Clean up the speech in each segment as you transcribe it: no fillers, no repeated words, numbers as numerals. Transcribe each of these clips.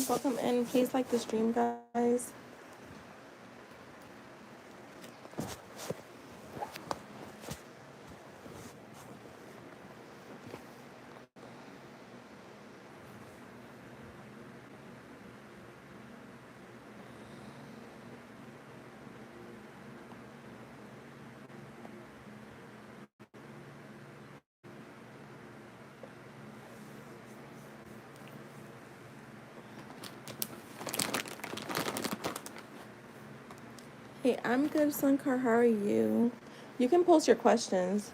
Welcome in. Please like the stream, guys. Hey, I'm good, Sunkar. How are you? You can post your questions.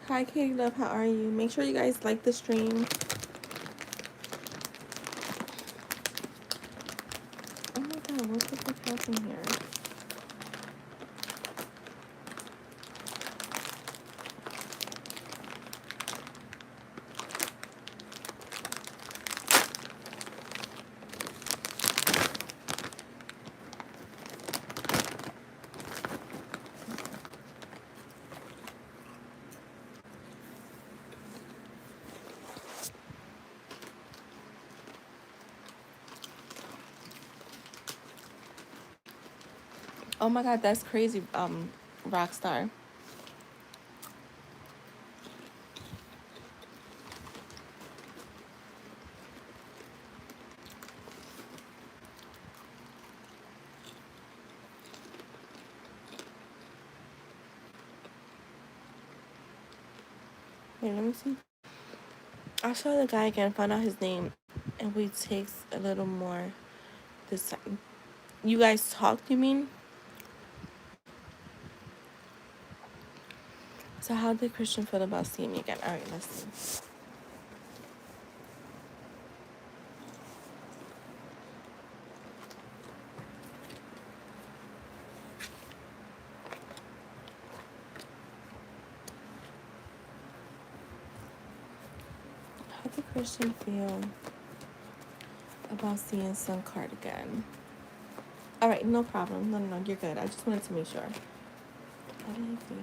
Hi, Katie Love. How are you? Make sure you guys like the stream. Oh my god, what the fuck happened here? Oh my god, that's crazy, Rockstar. Wait, let me see. I saw the guy again, find out his name, and we takes a little more this time. You guys talked, you mean? So how did Christian feel about seeing me again? Alright, let's see. How did Christian feel about seeing Sun Card again? Alright, no problem. No, you're good. I just wanted to make sure. How did he feel?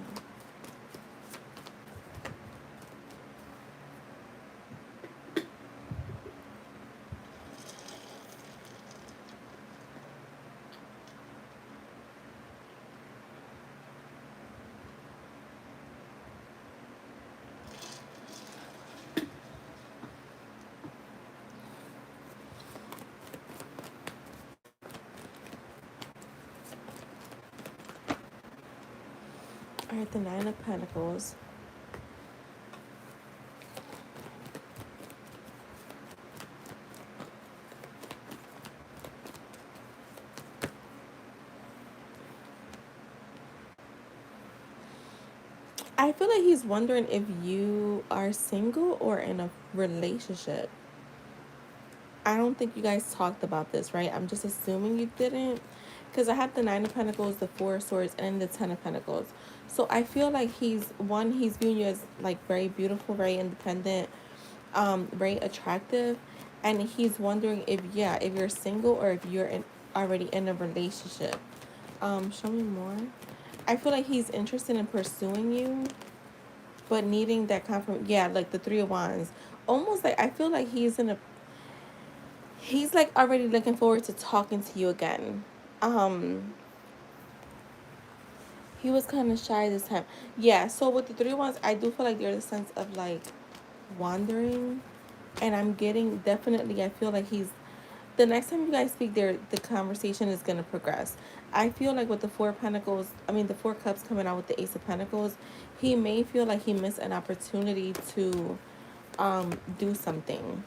Alright, the Nine of Pentacles. I feel like he's wondering if you are single or in a relationship. I don't think you guys talked about this, right? I'm just assuming you didn't. Because I have the Nine of Pentacles, the Four of Swords, and the Ten of Pentacles. So I feel like he's viewing you as like very beautiful, very independent, very attractive. And he's wondering if, yeah, if you're single or if you're already in a relationship. Show me more. I feel like he's interested in pursuing you, but needing that confirmation. Yeah, like the Three of Wands. Almost like I feel like he's like already looking forward to talking to you again. He was kind of shy this time. Yeah, so with the Three of Wands, I do feel like there's a sense of like wandering, and I'm getting definitely. I feel like he's the next time you guys speak, there the conversation is gonna progress. I feel like with the Four of Pentacles, I mean the Four Cups coming out with the Ace of Pentacles, he may feel like he missed an opportunity to do something,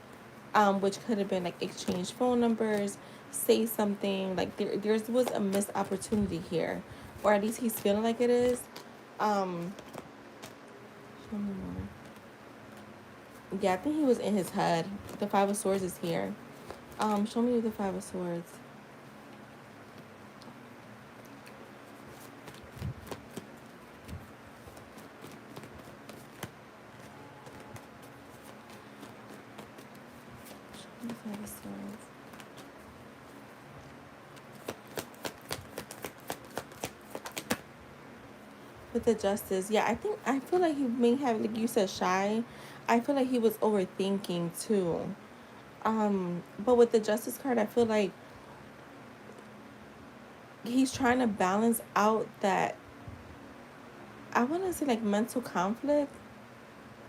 which could have been like exchange phone numbers, say something like there was a missed opportunity here, or at least he's feeling like it is. Um, show me more. Yeah, I think he was in his head. The Five of Swords is here. Show me the Five of Swords. Show me the Five of Swords. With the Justice, yeah, I feel like he may have, like you said, shy. I feel like he was overthinking too. But with the Justice card, I feel like he's trying to balance out that, I want to say, like, mental conflict.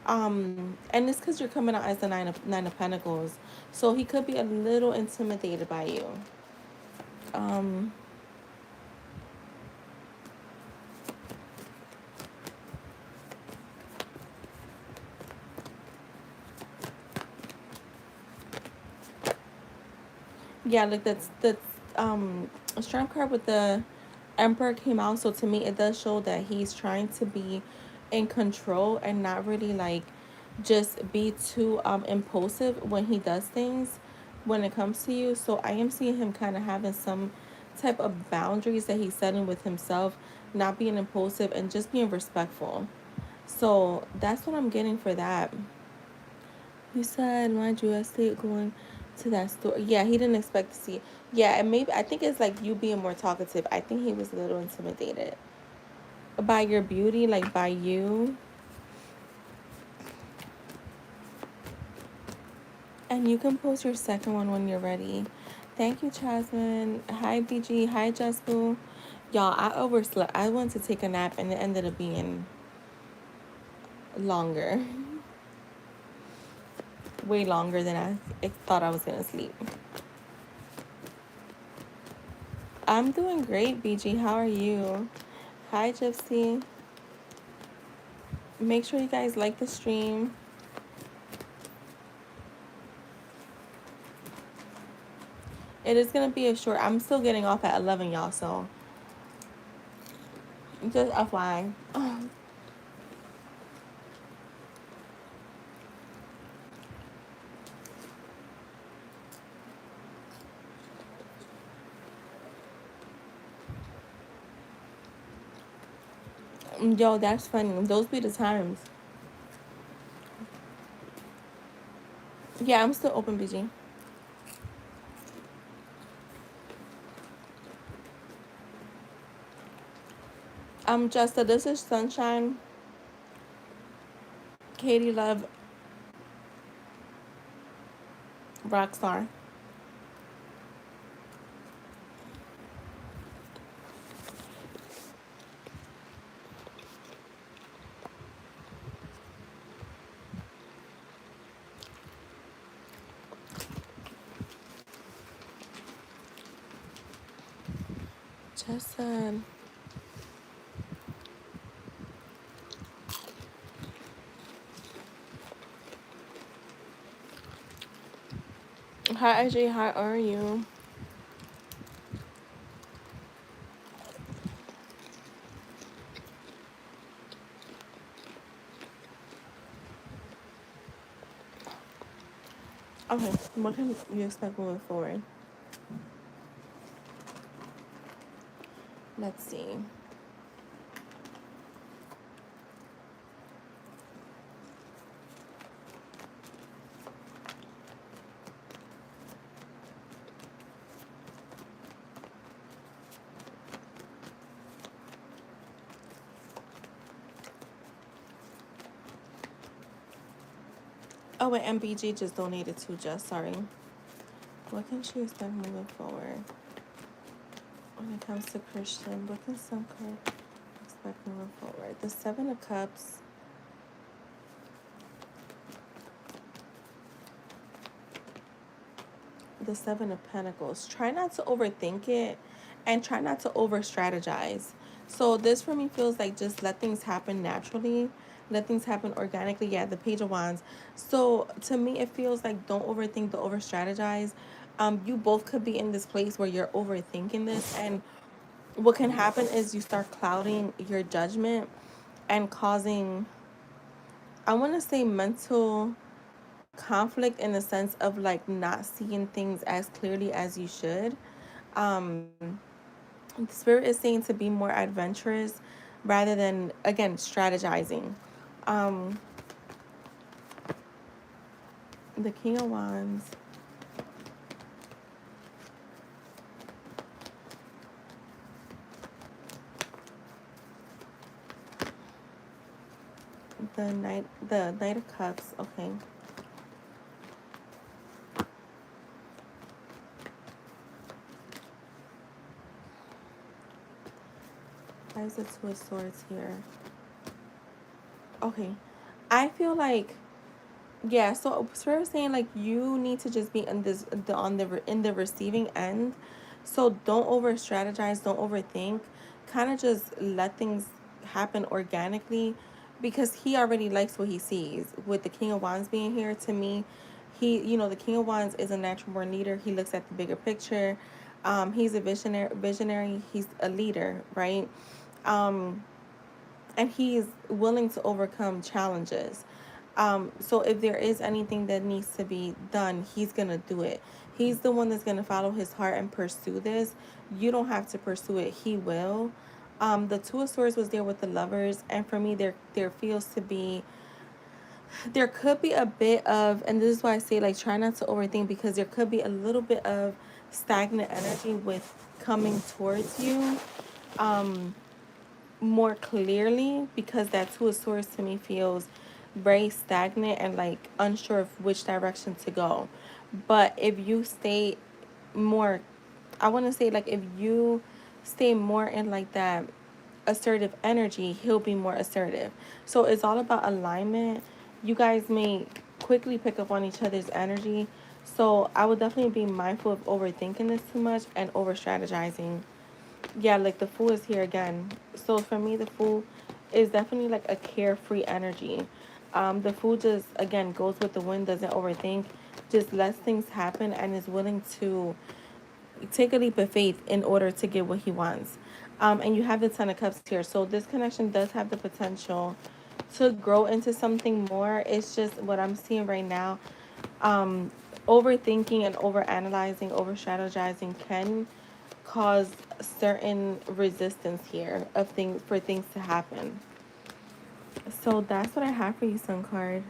And it's because you're coming out as the Nine of Pentacles, so he could be a little intimidated by you. Um, yeah, like that's a strength card with the Emperor came out, so to me it does show that he's trying to be in control and not really like just be too impulsive when he does things when it comes to you. So I am seeing him kind of having some type of boundaries that he's setting with himself, not being impulsive and just being respectful. So that's what I'm getting for that. You said, mind you, I stayed going to that store. Yeah, he didn't expect to see. Yeah, and maybe I think it's like you being more talkative. I think he was a little intimidated by your beauty, like by you. And you can post your second one when you're ready. Thank you, Jasmine. Hi, BG. Hi, Jessica. Y'all, I overslept. I went to take a nap and it ended up being longer. Way longer than I thought I was going to sleep. I'm doing great, BG. How are you? Hi, Gypsy. Make sure you guys like the stream. It is going to be a short. I'm still getting off at 11, y'all, so just FYI. Yo, that's funny. Those be the times. Yeah, I'm still open, BG. Justa, this is Sunshine. Katie Love, Rockstar. Justin. Hi, AJ. How are you? Okay, what can you expect moving forward? Let's see. Oh, wait, MBG just donated to Just. Sorry. What can she expect moving forward? When it comes to Christian, what can some expect moving forward? The Seven of Cups. The Seven of Pentacles. Try not to overthink it and try not to over strategize. So this for me feels like just let things happen naturally. Let things happen organically. Yeah, the Page of Wands. So to me it feels like don't overthink, don't over strategize. You both could be in this place where you're overthinking this, and what can happen is you start clouding your judgment and causing, I want to say, mental conflict in the sense of like not seeing things as clearly as you should. Um, the spirit is saying to be more adventurous rather than, again, strategizing. Um, the King of Wands. The Knight of Cups. Okay. Why is the Two of Swords here? Okay. I feel like, yeah, so Spirit is saying like you need to just be in in the receiving end. So don't over strategize, don't overthink. Kind of just let things happen organically, because he already likes what he sees. With the King of Wands being here, to me, the King of Wands is a natural born leader. He looks at the bigger picture. He's a visionary. He's a leader, right? Um, and he's willing to overcome challenges. So if there is anything that needs to be done, he's gonna do it. He's the one that's gonna follow his heart and pursue this. You don't have to pursue it. He will. The Two of Swords was there with the Lovers, and for me, there feels to be, there could be a bit of, and this is why I say like try not to overthink, because there could be a little bit of stagnant energy with coming towards you. Um, More clearly, because that Two of Swords to me feels very stagnant and like unsure of which direction to go. But if you stay more, I want to say like if you stay more in like that assertive energy, he'll be more assertive. So it's all about alignment. You guys may quickly pick up on each other's energy. So I would definitely be mindful of overthinking this too much and over strategizing. Yeah, like the Fool is here again. So for me, the Fool is definitely like a carefree energy. The Fool just, again, goes with the wind, doesn't overthink, just lets things happen and is willing to take a leap of faith in order to get what he wants. And you have the Ten of Cups here. So this connection does have the potential to grow into something more. It's just what I'm seeing right now. Um, Overthinking and overanalyzing, over strategizing can cause certain resistance here of things, for things to happen. So that's what I have for you, Sun card.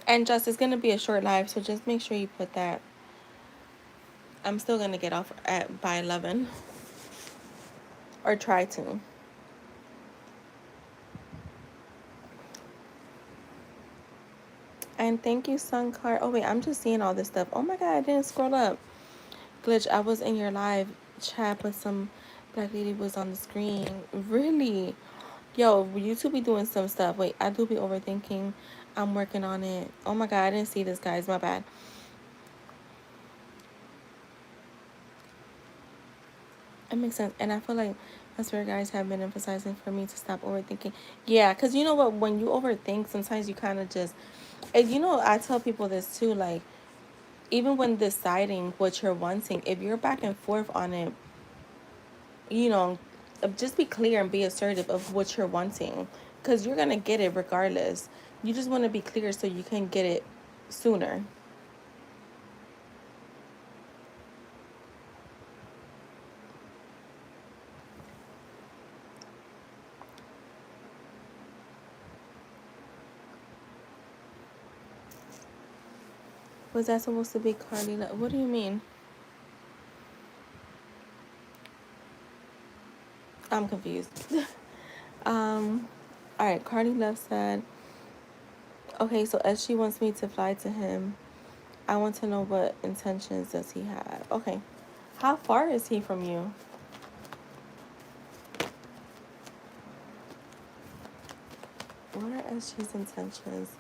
And just, it's gonna be a short live, so just make sure you put that. I'm still gonna get off at by 11, or try to. And thank you, Sun card. Oh wait, I'm just seeing all this stuff. Oh my god, I didn't scroll up. Glitch, I was in your live chat, but some black lady was on the screen. Really? Yo, YouTube be doing some stuff. Wait, I do be overthinking. I'm working on it. Oh my god, I didn't see this, guys. My bad. It makes sense. And I feel like that's where guys have been emphasizing for me to stop overthinking. Yeah, because you know what? When you overthink, sometimes you kind of just... And I tell people this too. Like, even when deciding what you're wanting, if you're back and forth on it, you know, just be clear and be assertive of what you're wanting. Because you're going to get it regardless. You just want to be clear so you can get it sooner. Was that supposed to be Carly? What do you mean? I'm confused. All right, Cardi Love said, okay, so as she wants me to fly to him, I want to know what intentions does he have. Okay, how far is he from you? What are SG's intentions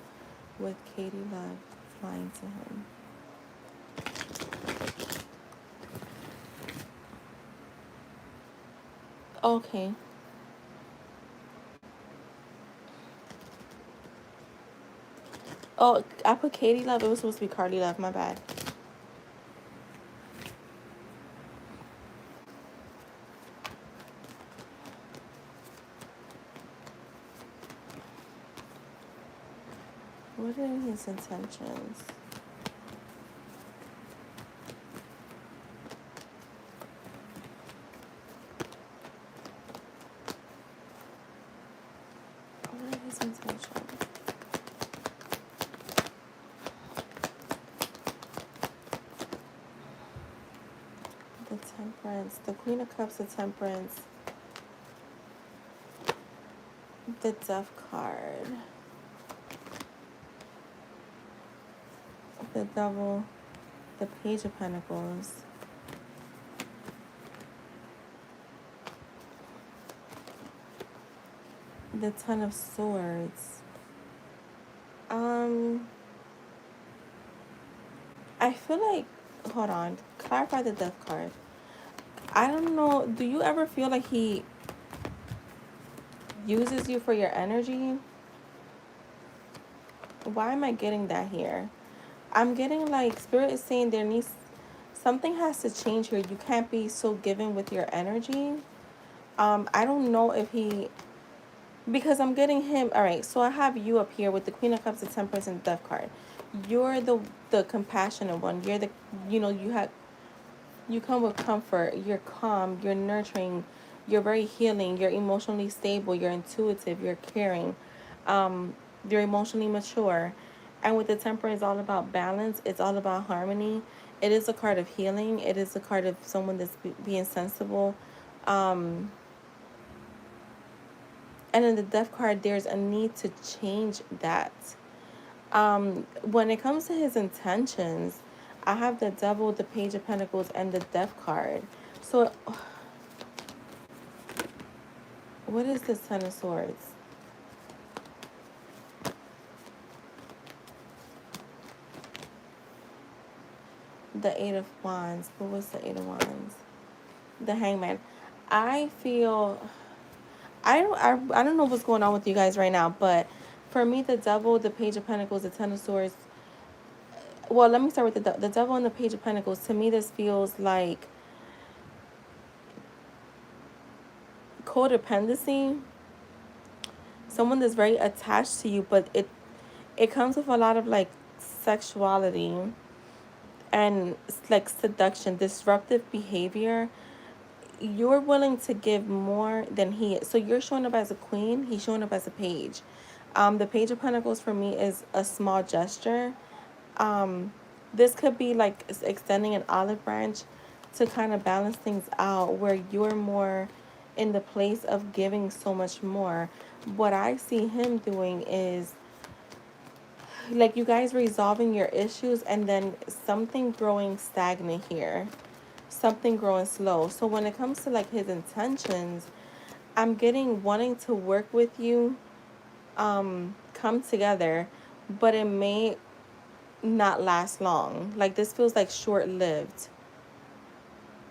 with Katie Love flying to him? Okay. Oh, I put Katie Love. It was supposed to be Cardi Love. My bad. What are his intentions? What are his intentions? The Temperance. The Queen of Cups, the Temperance. The Death card. The Devil. The Page of Pentacles. The Ten of Swords. Um, I feel like, hold on, clarify the Death card. I don't know. Do you ever feel like he uses you for your energy? Why am I getting that here? I'm getting like Spirit is saying there needs something has to change here. You can't be so given with your energy. I don't know if he because I'm getting him. All right, so I have you up here with the Queen of Cups, the Temperance, and the Death card. You're the compassionate one. You're the you come with comfort. You're calm. You're nurturing. You're very healing. You're emotionally stable. You're intuitive. You're caring. Um, you're emotionally mature. And with the Temperance, it's all about balance. It's all about harmony. It is a card of healing. It is a card of someone that's being sensible. Um, and in the Death card, there's a need to change that. When it comes to his intentions, I have the Devil, the Page of Pentacles, and the Death card. So, what is this Ten of Swords? The Eight of Wands. What was the Eight of Wands? The Hangman. I feel I don't know what's going on with you guys right now, but for me, the Devil, the Page of Pentacles, the Ten of Swords. Well, let me start with the Devil and the Page of Pentacles. To me, this feels like codependency. Someone that's very attached to you, but it comes with a lot of like sexuality and like seduction, disruptive behavior. You're willing to give more than he is. So you're showing up as a queen, he's showing up as a page. The Page of Pentacles for me is a small gesture. Um, this could be like extending an olive branch to kind of balance things out where you're more in the place of giving so much more. What I see him doing is like you guys resolving your issues and then something growing stagnant here, something growing slow. So when it comes to like his intentions, I'm getting wanting to work with you, come together, but it may not last long. Like this feels like short lived.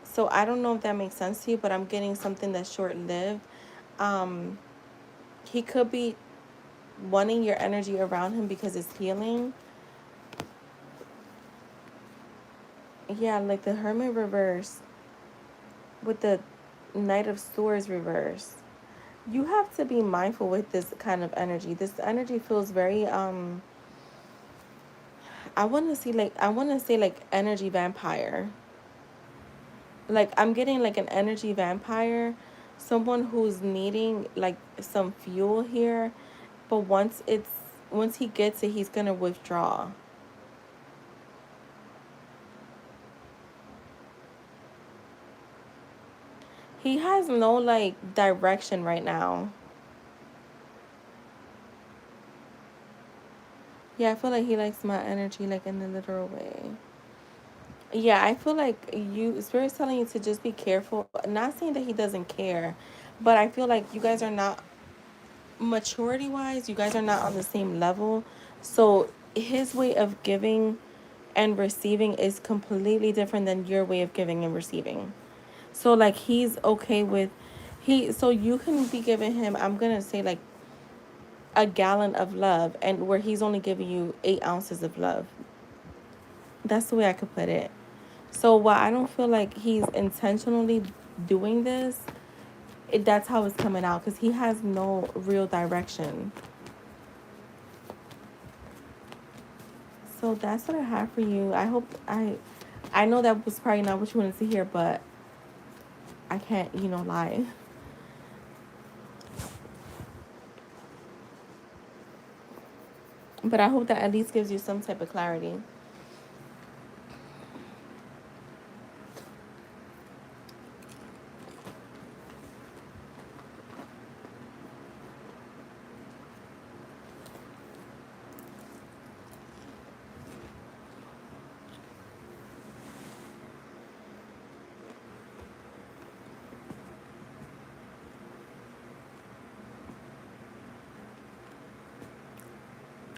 So I don't know if that makes sense to you, but I'm getting something that's short lived. Um, he could be wanting your energy around him because it's healing. Yeah, like the Hermit reverse with the Knight of Swords reverse. You have to be mindful with this kind of energy. This energy feels very I want to say like energy vampire. Like I'm getting like an energy vampire, someone who's needing like some fuel here, but once he gets it, he's going to withdraw. He has no like direction right now. Yeah, I feel like he likes my energy like in a literal way. Yeah, I feel like you Spirit's telling you to just be careful. Not saying that he doesn't care, but I feel like you guys are not maturity wise, you guys are not on the same level. So his way of giving and receiving is completely different than your way of giving and receiving. So like he's okay with he so you can be giving him, I'm gonna say like a gallon of love, and where he's only giving you 8 ounces of love. That's the way I could put it. So while I don't feel like he's intentionally doing this, that's how it's coming out because he has no real direction. So that's what I have for you. I know that was probably not what you wanted to hear, but I can't, lie. But I hope that at least gives you some type of clarity.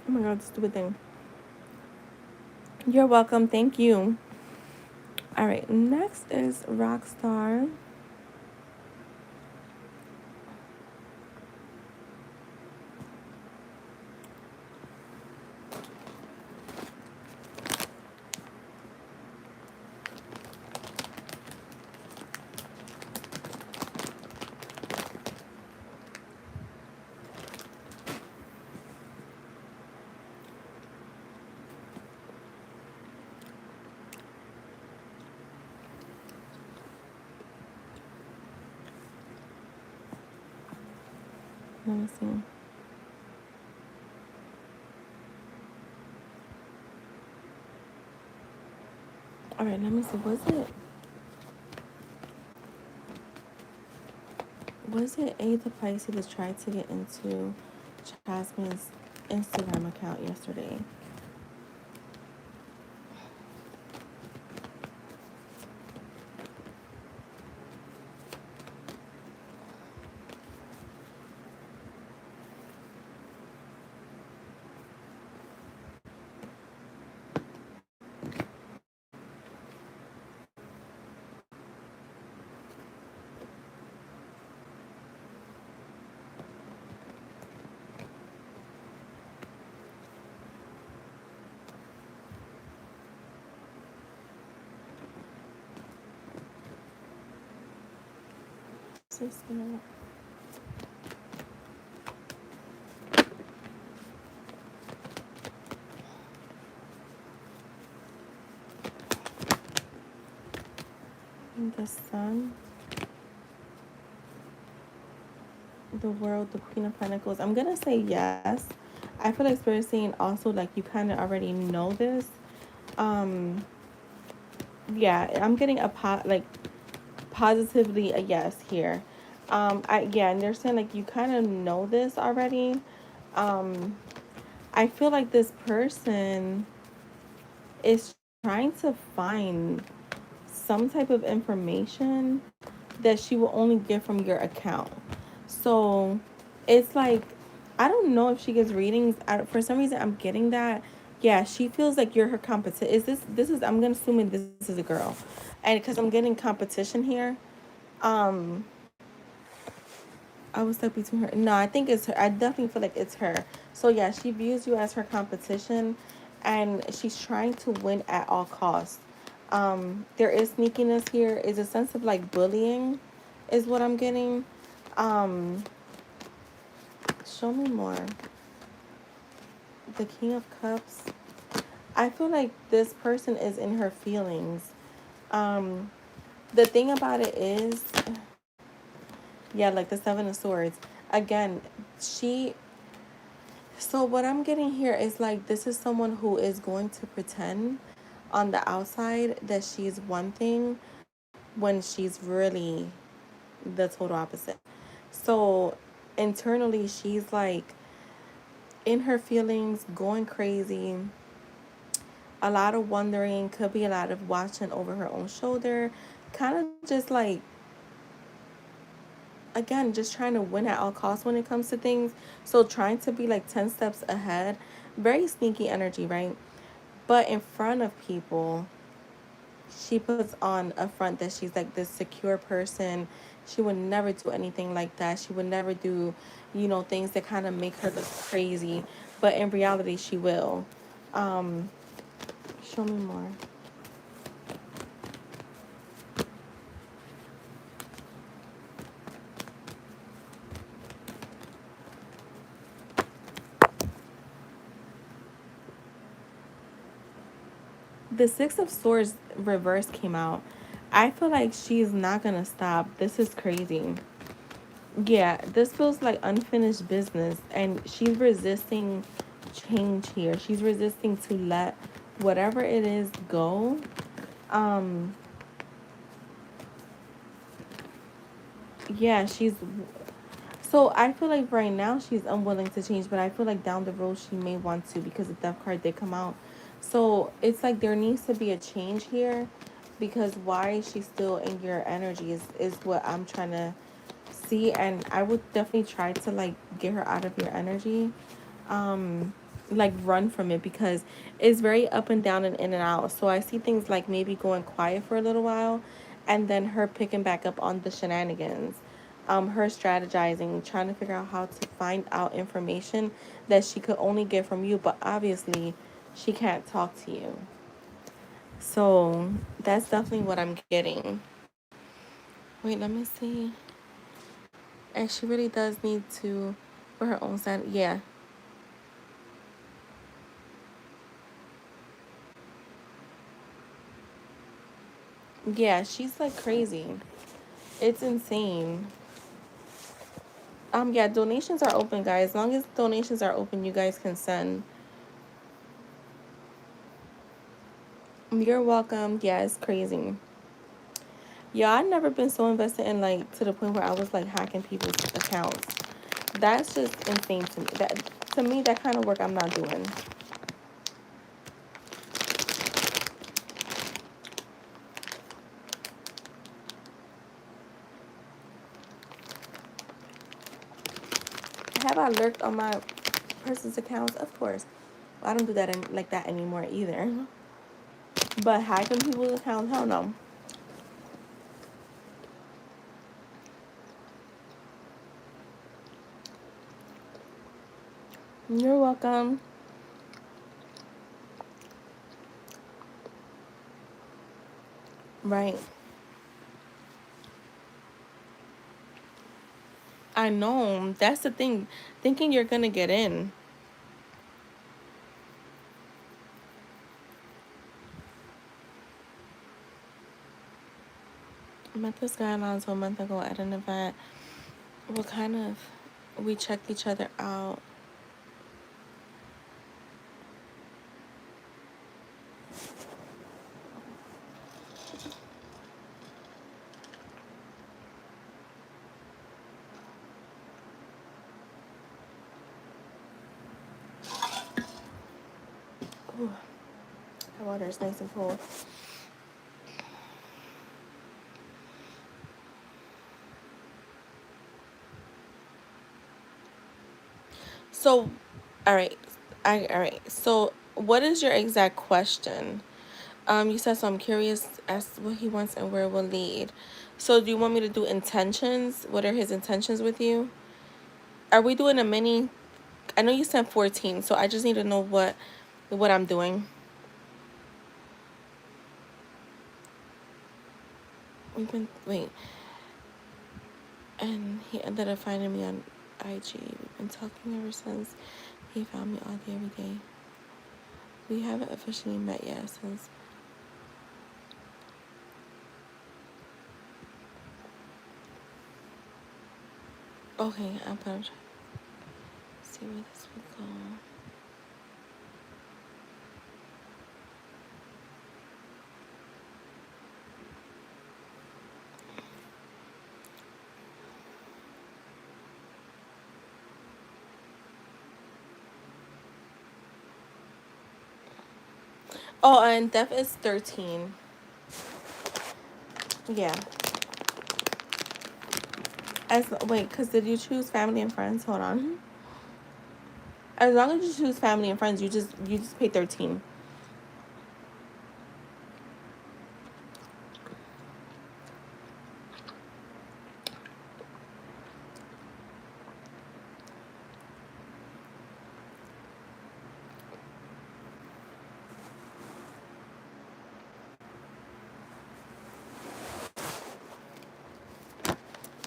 Oh my god, stupid thing. You're welcome. Thank you. All right, next is Rockstar. Let me see. All right, let me see. Was it A the Pisces that tried to get into Jasmine's Instagram account yesterday? Sister. The Sun, the World, the Queen of Pentacles. I'm gonna say yes. I feel like Spirit saying also like you kind of already know this. Um, yeah, I'm getting like positively a yes here. And they're saying like you kind of know this already. Um, I feel like this person is trying to find some type of information that she will only get from your account. So it's like, I don't know if she gets readings. For some reason, I'm getting that. Yeah, she feels like you're her competition. I'm going to assume this is a girl. And because I'm getting competition here. Um, I was stuck between her. No, I think it's her. I definitely feel like it's her. So yeah, she views you as her competition, and she's trying to win at all costs. There is sneakiness here. Is a sense of like bullying, is what I'm getting. Um, show me more. The King of Cups. I feel like this person is in her feelings. Um, the thing about it is, yeah, like the Seven of Swords. Again, she So what I'm getting here is like this is someone who is going to pretend on the outside that she's one thing when she's really the total opposite. So internally she's like in her feelings, going crazy, a lot of wondering, could be a lot of watching over her own shoulder, kind of just like again just trying to win at all costs when it comes to things. So trying to be like 10 steps ahead, very sneaky energy, right? But in front of people, she puts on a front that she's like this secure person. She would never do anything like that. She would never do, things that kind of make her look crazy. But in reality, she will. Um, Show me more. The Six of Swords reverse came out. I feel like she's not gonna stop. This is crazy. Yeah, this feels like unfinished business, and she's resisting change here. She's resisting to let whatever it is go. Um, yeah, she's so I feel like right now she's unwilling to change, but I feel like down the road she may want to because the death card did come out. So it's like there needs to be a change here because why is she still in your energy is what I'm trying to see, and I would definitely try to like get her out of your energy. Um like run from it because it's very up and down and in and out. So I see things like maybe going quiet for a little while and then her picking back up on the shenanigans. Her strategizing, trying to figure out how to find out information that she could only get from you, but obviously she can't talk to you. So that's definitely what I'm getting. Wait, let me see. And she really does need to, for her own side. Yeah. Yeah, she's like crazy. It's insane. Yeah, donations are open, guys. As long as donations are open, you guys can send. You're welcome. Yeah, it's crazy. Yeah, I've never been so invested in like to the point where I was like hacking people's accounts. That's just insane to me. That kind of work I'm not doing. Have I lurked on my person's accounts? Of course. I don't do that like that anymore either. But hacking people's accounts, hell no. You're welcome. Right. I know. That's the thing. Thinking you're gonna get in. I met this guy not a month ago at an event. What kind of we checked each other out. Ooh, the water is nice and cold. So, all right, all right. So, what is your exact question? You said so. I'm curious as to what he wants and where it will lead. So, do you want me to do intentions? What are his intentions with you? Are we doing a mini? I know you sent 14, so I just need to know what I'm doing. We've been wait, and he ended up finding me on IG. We've been talking ever since. He found me all day, every day. We haven't officially met yet since. Okay, I'm gonna try. See where this would go. Oh, and Def is 13. Yeah. Cause did you choose family and friends? Hold on. As long as you choose family and friends, you just pay 13.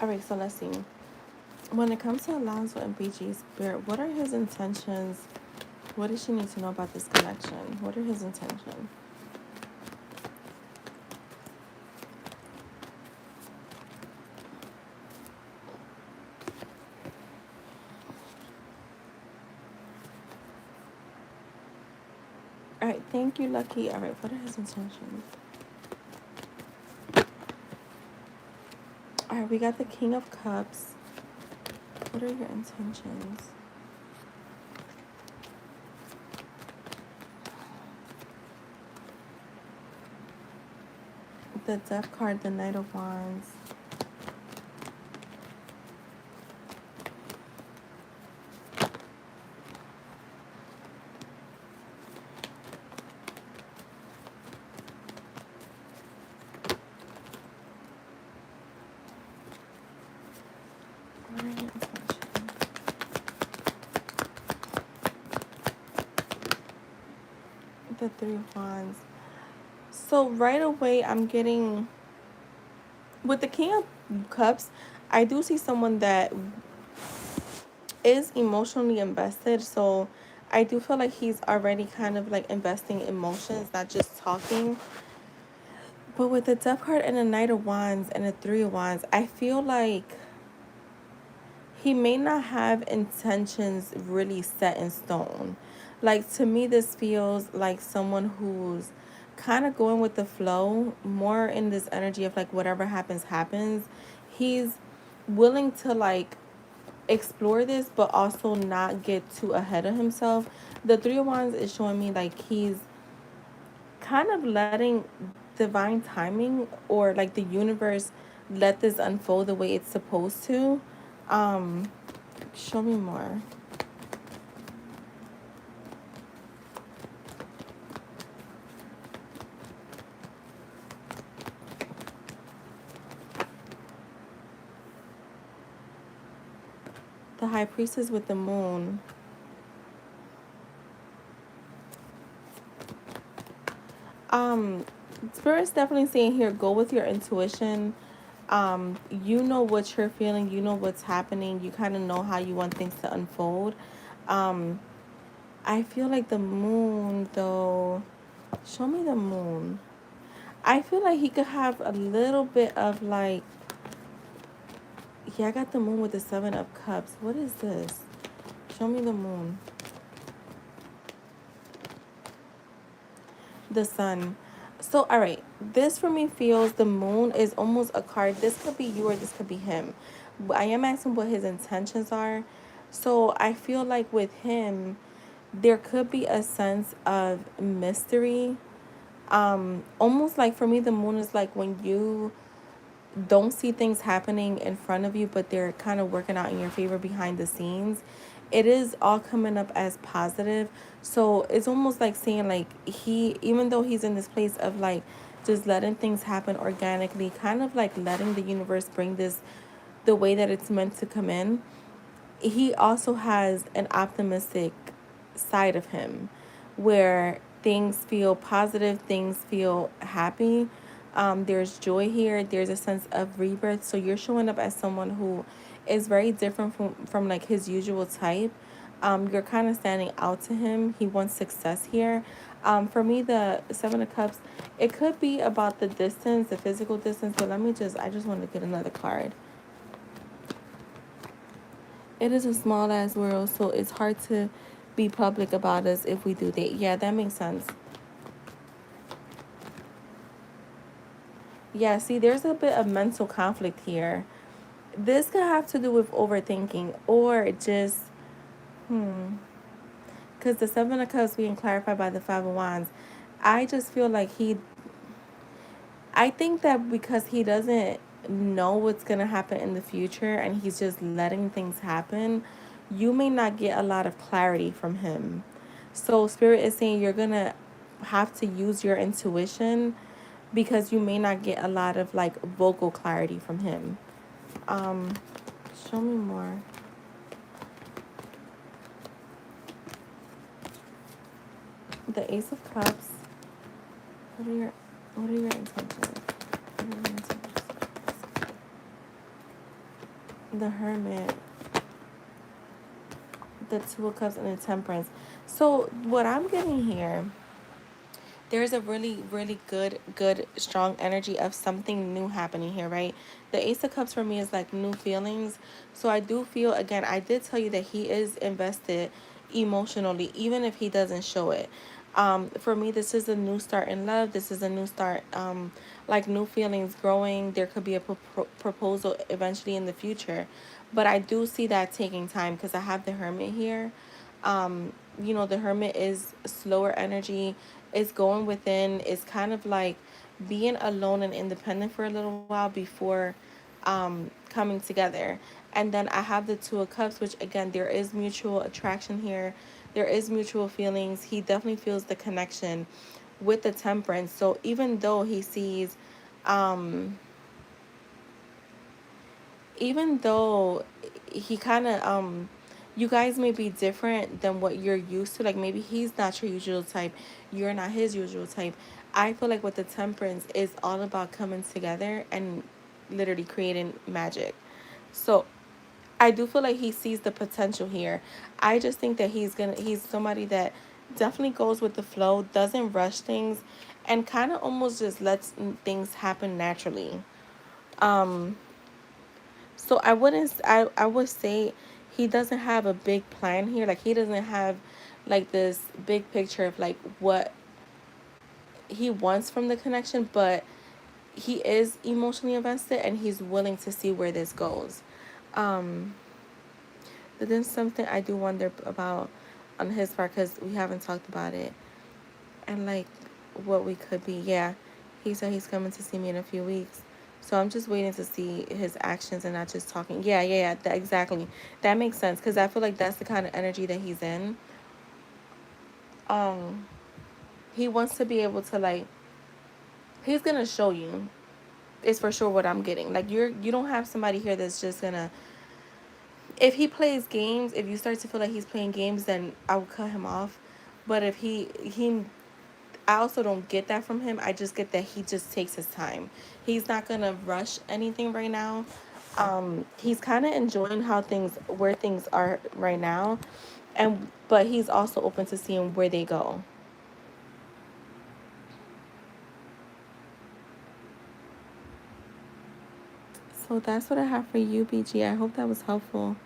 All right, so let's see. When it comes to Alonzo and BG Spirit, what are his intentions? What does she need to know about this connection? What are his intentions? All right, thank you, Lucky. All right, what are his intentions? All right, we got the King of Cups. What are your intentions? The Death card, the Knight of Wands. What are your intentions? The Three of Wands. So right away, I'm getting with the King of Cups. I do see someone that is emotionally invested. So I do feel like he's already kind of like investing emotions, not just talking. But with the Death card and the Knight of Wands and the Three of Wands, I feel like he may not have intentions really set in stone. Like, to me, this feels like someone who's kind of going with the flow, more in this energy of like whatever happens, happens. He's willing to like explore this, but also not get too ahead of himself. The Three of Wands is showing me like he's kind of letting divine timing or like the universe let this unfold the way it's supposed to. Um, Show me more. The High Priestess with the moon. Um, Spirit's definitely saying here, go with your intuition. You know what you're feeling, you know what's happening, you kind of know how you want things to unfold. Um, I feel like the moon, though. Show me the moon. I feel like he could have a little bit of like, yeah, I got the moon with the Seven of Cups. What is this? Show me the moon. The sun. So, all right, this for me feels the moon is almost a card. This could be you or this could be him. I am asking what his intentions are. So, I feel like with him, there could be a sense of mystery. Almost like for me, the moon is like when you don't see things happening in front of you, but they're kind of working out in your favor behind the scenes. It is all coming up as positive. So it's almost like saying like he, even though he's in this place of like just letting things happen organically, kind of like letting the universe bring this the way that it's meant to come in, he also has an optimistic side of him where things feel positive, things feel happy. There's joy here, there's a sense of rebirth. So you're showing up as someone who is very different from like his usual type. You're kind of standing out to him. He wants success here. For me, the Seven of Cups, it could be about the distance, the physical distance, but I just want to get another card. It is a small ass world, so it's hard to be public about us if we do date. Yeah, that makes sense. Yeah, see, there's a bit of mental conflict here. This could have to do with overthinking or just, because the Seven of Cups being clarified by the Five of Wands, I just feel like I think that because he doesn't know what's going to happen in the future and he's just letting things happen, you may not get a lot of clarity from him. So, Spirit is saying you're going to have to use your intuition because you may not get a lot of like vocal clarity from him. Um, Show me more. The Ace of Cups. What are your intentions? What are your intentions? The Hermit, the Two of Cups, and the Temperance. So what I'm getting here, there's a really, really good, strong energy of something new happening here, right? The Ace of Cups for me is like new feelings. So I do feel, again, I did tell you that he is invested emotionally, even if he doesn't show it. For me, this is a new start in love. This is a new start, like new feelings growing. There could be a proposal eventually in the future. But I do see that taking time because I have the Hermit here. The Hermit is slower energy, is going within, is kind of like being alone and independent for a little while before coming together. And then I have the Two of Cups, which again, there is mutual attraction here, there is mutual feelings. He definitely feels the connection with the Temperance. So even though he sees, um, even though he kind of you guys may be different than what you're used to, like maybe he's not your usual type, you're not his usual type. I feel like with the Temperance is all about coming together and literally creating magic. So I do feel like he sees the potential here. I just think that he's somebody that definitely goes with the flow, doesn't rush things, and kind of almost just lets things happen naturally. um so I would say he doesn't have a big plan here. Like he doesn't have like this big picture of like what he wants from the connection, but he is emotionally invested and he's willing to see where this goes. Um but then something I do wonder about on his part, because we haven't talked about it, and like what we could be. Yeah, he said he's coming to see me in a few weeks. So I'm just waiting to see his actions and not just talking. Yeah. Exactly. That makes sense because I feel like that's the kind of energy that he's in. Um, he wants to be able to like. He's gonna show you. It's for sure what I'm getting. Like you don't have somebody here that's just gonna. If he plays games, if you start to feel like he's playing games, then I will cut him off. But if he I also don't get that from him. I just get that he just takes his time. He's not gonna rush anything right now. He's kind of enjoying where things are right now, and but he's also open to seeing where they go. So that's what I have for you, BG. I hope that was helpful,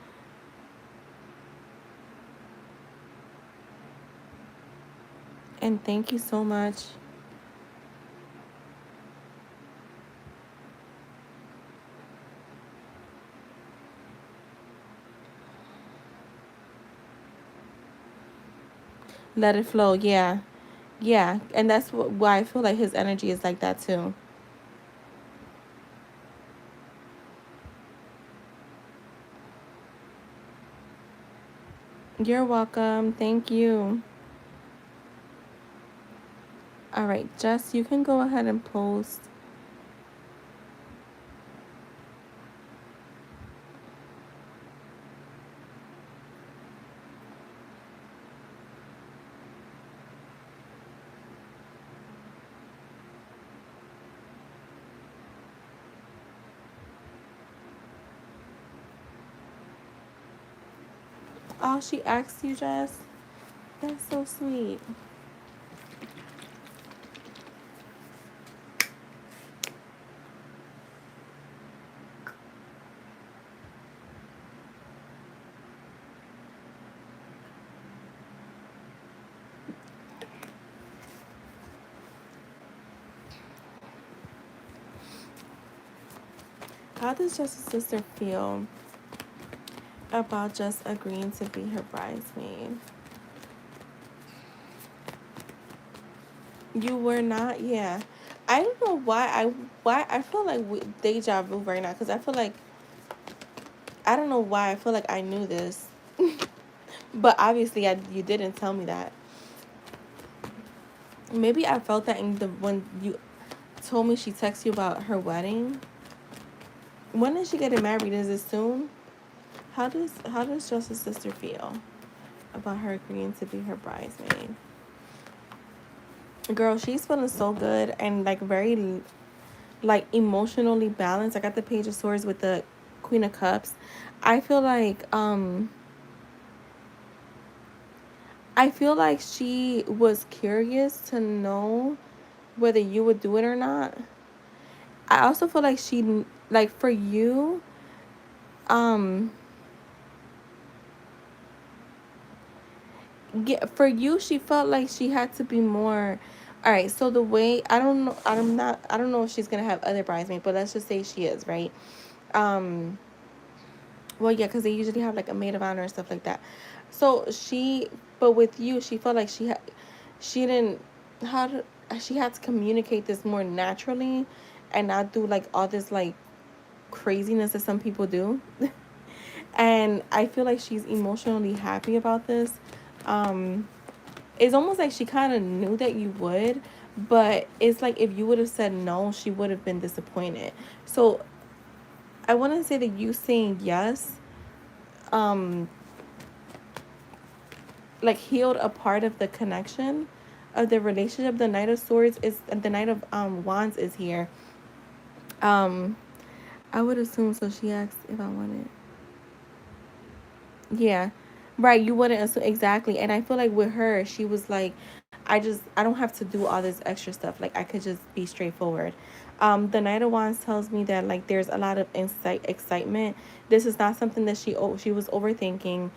and thank you so much. Let it flow. Yeah, yeah, and that's why I feel like his energy is like that too. You're welcome. Thank you. All right, Jess, you can go ahead and post. Oh, she asked you, Jess? That's so sweet. How does Jess's sister feel about just agreeing to be her bridesmaid? You were not, yeah. I don't know why I feel like deja vu right now because I feel like I don't know why I feel like I knew this, but obviously you didn't tell me that. Maybe I felt that in the when you told me she texted you about her wedding. When is she getting married? Is it soon? How does Jess's sister feel about her agreeing to be her bridesmaid? Girl, she's feeling so good and like very like emotionally balanced. I got the Page of Swords with the Queen of Cups, I feel like I feel like she was curious to know whether you would do it or not. I also feel like she, like, for you, um for you, she felt like she had to be more. All right, so the way, I don't know, I don't know if she's gonna have other bridesmaids, but let's just say she is, right? um well, yeah, because they usually have like a maid of honor and stuff like that. So she, but with you, she felt like she didn't, how to, she had to communicate this more naturally, and not do like all this like craziness that some people do. And I feel like she's emotionally happy about this. um it's almost like she kind of knew that you would, but it's like if you would have said no, she would have been disappointed. So I want to say that you saying yes, um like, healed a part of the connection of the relationship. The Knight of Swords is, the Knight of Wands is here. um I would assume so. She asked if I wanted. Yeah. Right, you wouldn't assume, exactly. And I feel like with her, she was like, I don't have to do all this extra stuff. Like, I could just be straightforward. The Knight of Wands tells me that, like, there's a lot of excitement. This is not something that she was overthinking.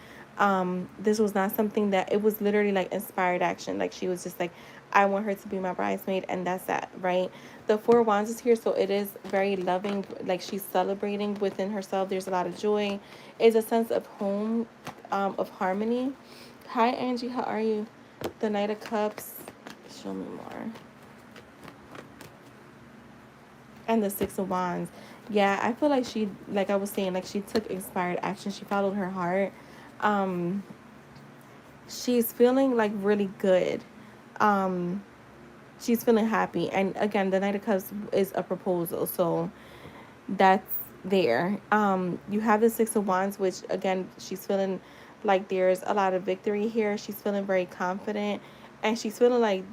This was not something that, it was literally like inspired action. Like, she was just like, I want her to be my bridesmaid, and that's that, right? The Four of Wands is here, so it is very loving. Like, she's celebrating within herself. There's a lot of joy. It's a sense of home, of harmony. Hi, Angie. How are you? The Knight of Cups. Show me more. And the Six of Wands. Yeah, I feel like she, like I was saying, like, she took inspired action. She followed her heart. Um, she's feeling like really good. Um, she's feeling happy. And again, the Knight of Cups is a proposal, so that's there. You have the Six of Wands, which again, she's feeling like there's a lot of victory here. She's feeling very confident, and she's feeling like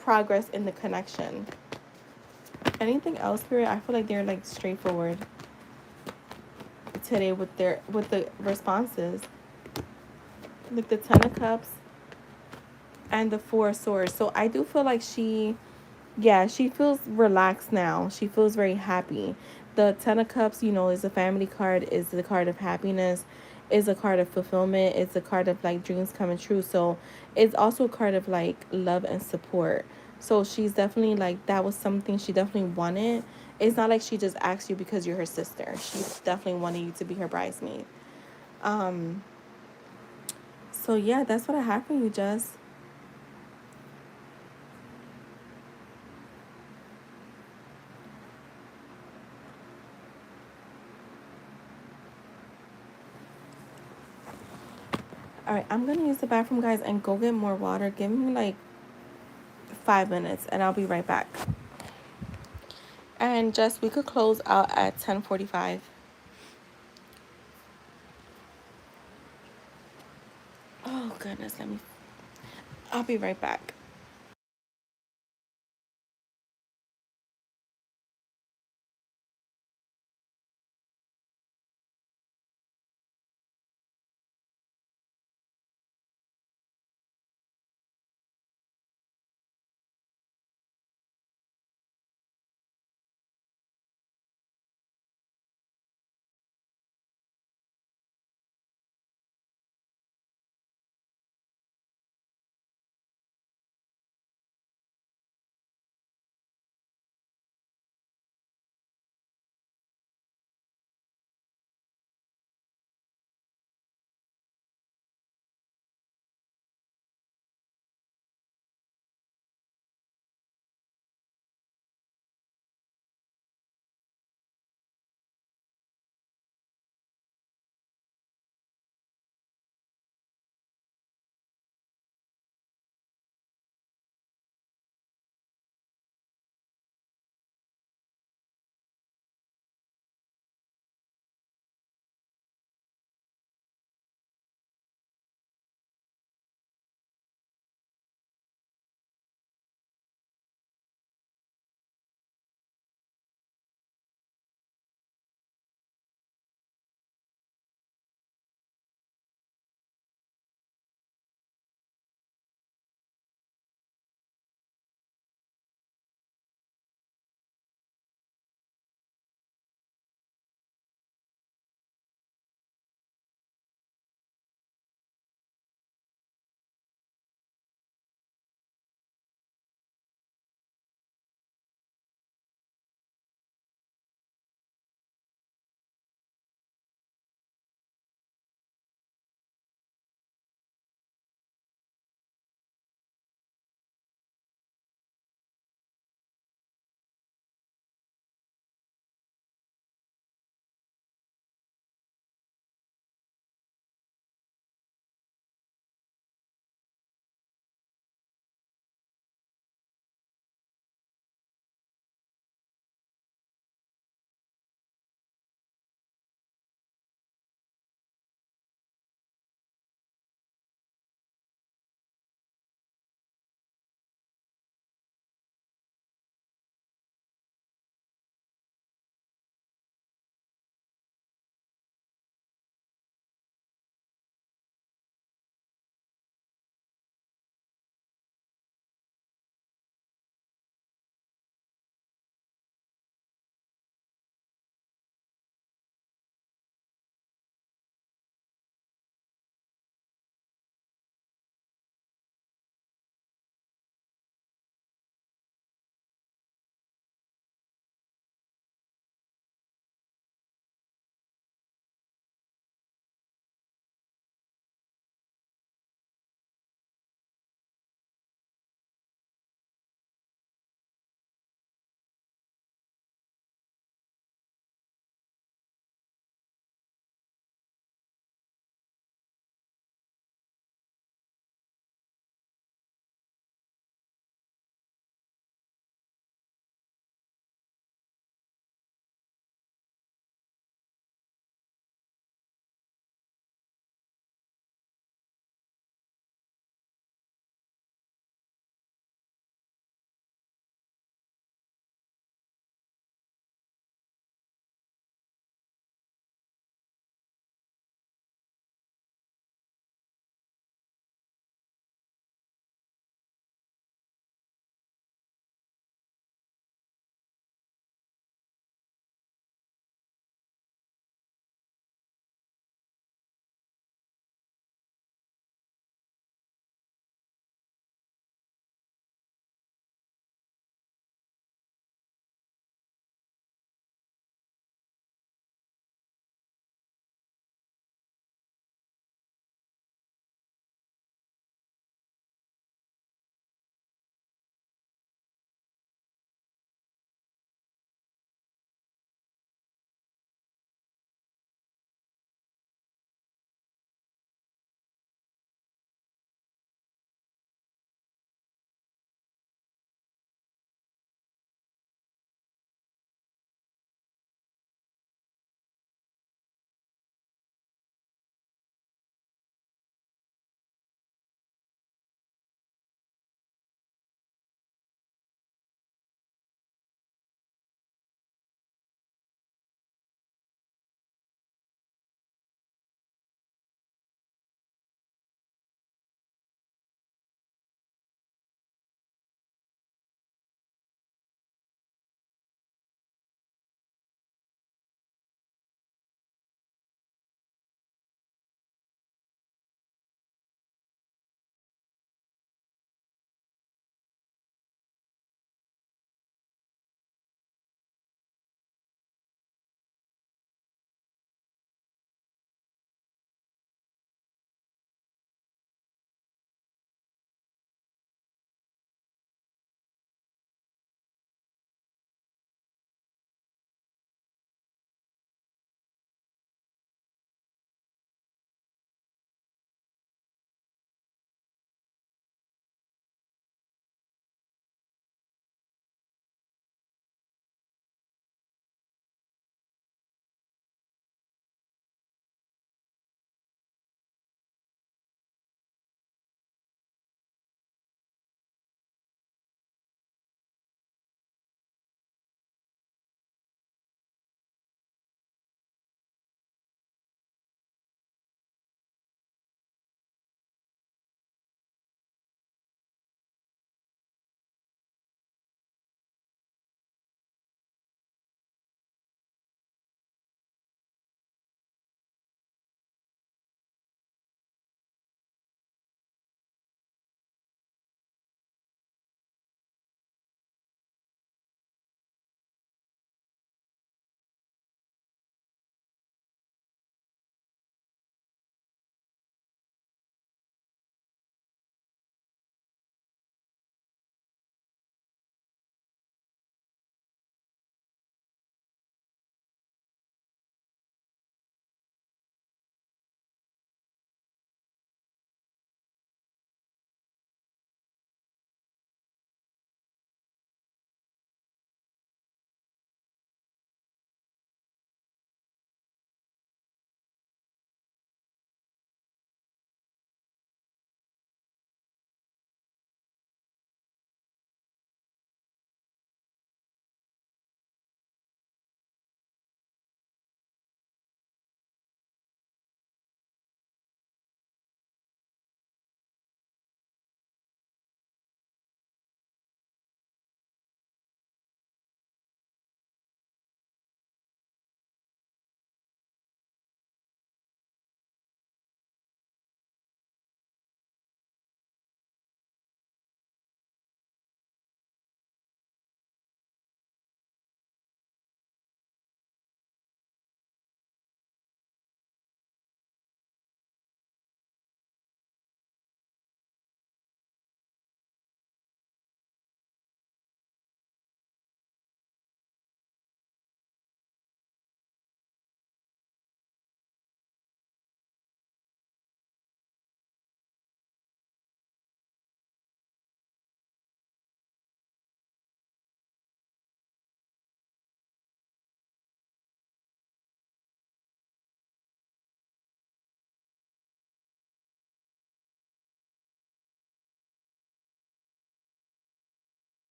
progress in the connection. Anything else, Spirit? I feel like they're like straightforward today with the responses. Like the Ten of Cups and the Four of Swords. So I do feel like she, yeah, she feels relaxed now. She feels very happy. The Ten of Cups, is a family card, is the card of happiness, is a card of fulfillment, it's a card of like dreams coming true. So it's also a card of like love and support. So she's definitely like, that was something she definitely wanted. It's not like she just asked you because you're her sister. She definitely wanted you to be her bridesmaid. Um, so yeah, that's what I have for you, Jess. All right, I'm gonna use the bathroom, guys, and go get more water. Give me like 5 minutes, and I'll be right back. And just, we could close out at 10:45. Oh goodness, I'll be right back.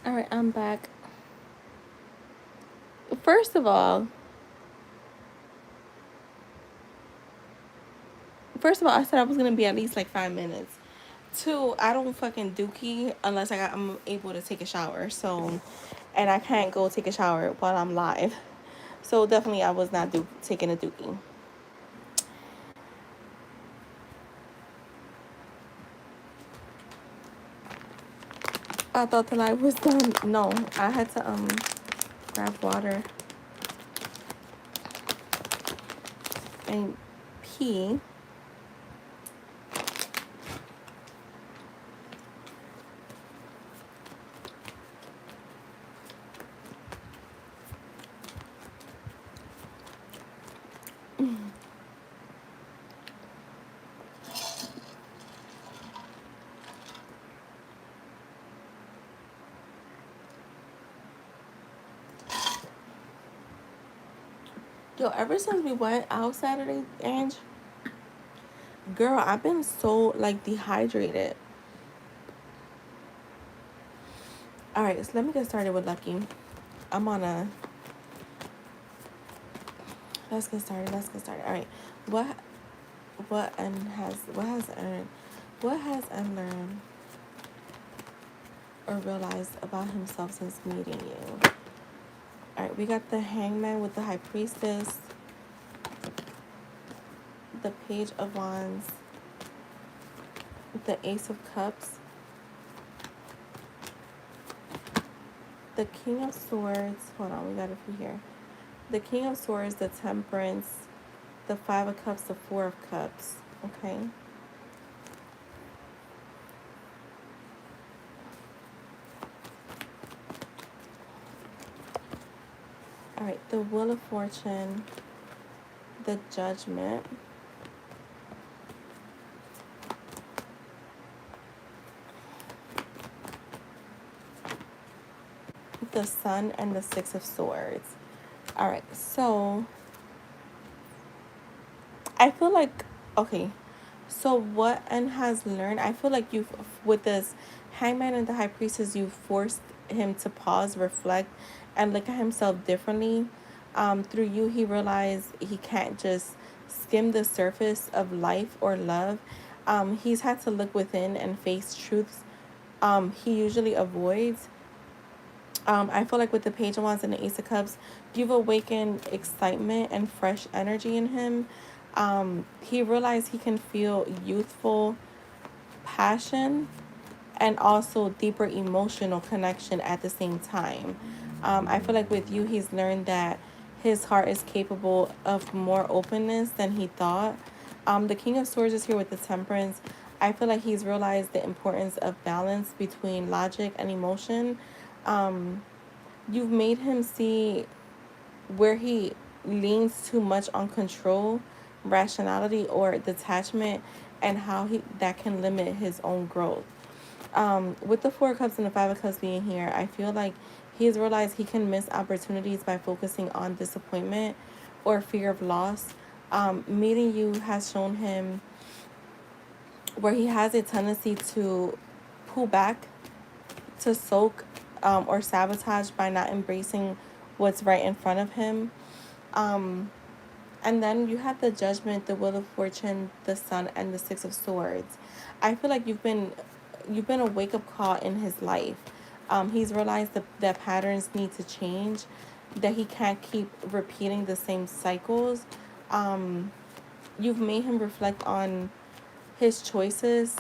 All right, I'm back. First of all, I said I was gonna be at least like 5 minutes. Two, I don't fucking dookie unless I'm able to take a shower. So, and I can't go take a shower while I'm live. So definitely, I was not taking a dookie. I thought the live was done. No, I had to grab water and pee. Yo, ever since we went out Saturday, Ange, girl, I've been so like dehydrated. All right, so let me get started with Lucky. I'm on a. Let's get started. Let's get started. All right, what what has unlearned or realized about himself since meeting you? All right, we got the Hangman with the High Priestess, the Page of Wands, the Ace of Cups, the King of Swords. Hold on, we got a few here. The King of Swords, the Temperance, the Five of Cups, the Four of Cups. Okay. All right, the Wheel of Fortune, the Judgment, the Sun, and the Six of Swords. All right, so I feel like, okay, so what N has learned, I feel like you've, with this Hangman and the High Priestess, you forced him to pause, reflect, and look at himself differently. Through you, he realized he can't just skim the surface of life or love. He's had to look within and face truths he usually avoids. I feel like with the Page of Wands and the Ace of Cups, you've awakened excitement and fresh energy in him. He realized he can feel youthful passion and also deeper emotional connection at the same time. I feel like with you, he's learned that his heart is capable of more openness than he thought. The King of Swords is here with the Temperance. I feel like he's realized the importance of balance between logic and emotion. Um, you've made him see where he leans too much on control, rationality, or detachment, and how he that can limit his own growth. With the Four of Cups and the Five of Cups being here, I feel like he's realized he can miss opportunities by focusing on disappointment or fear of loss. Meeting you has shown him where he has a tendency to pull back, to soak, or sabotage by not embracing what's right in front of him. Um, and then you have the Judgment, the Wheel of Fortune, the Sun, and the Six of Swords. I feel like you've been a wake up call in his life. He's realized that patterns need to change, that he can't keep repeating the same cycles. Um, you've made him reflect on his choices,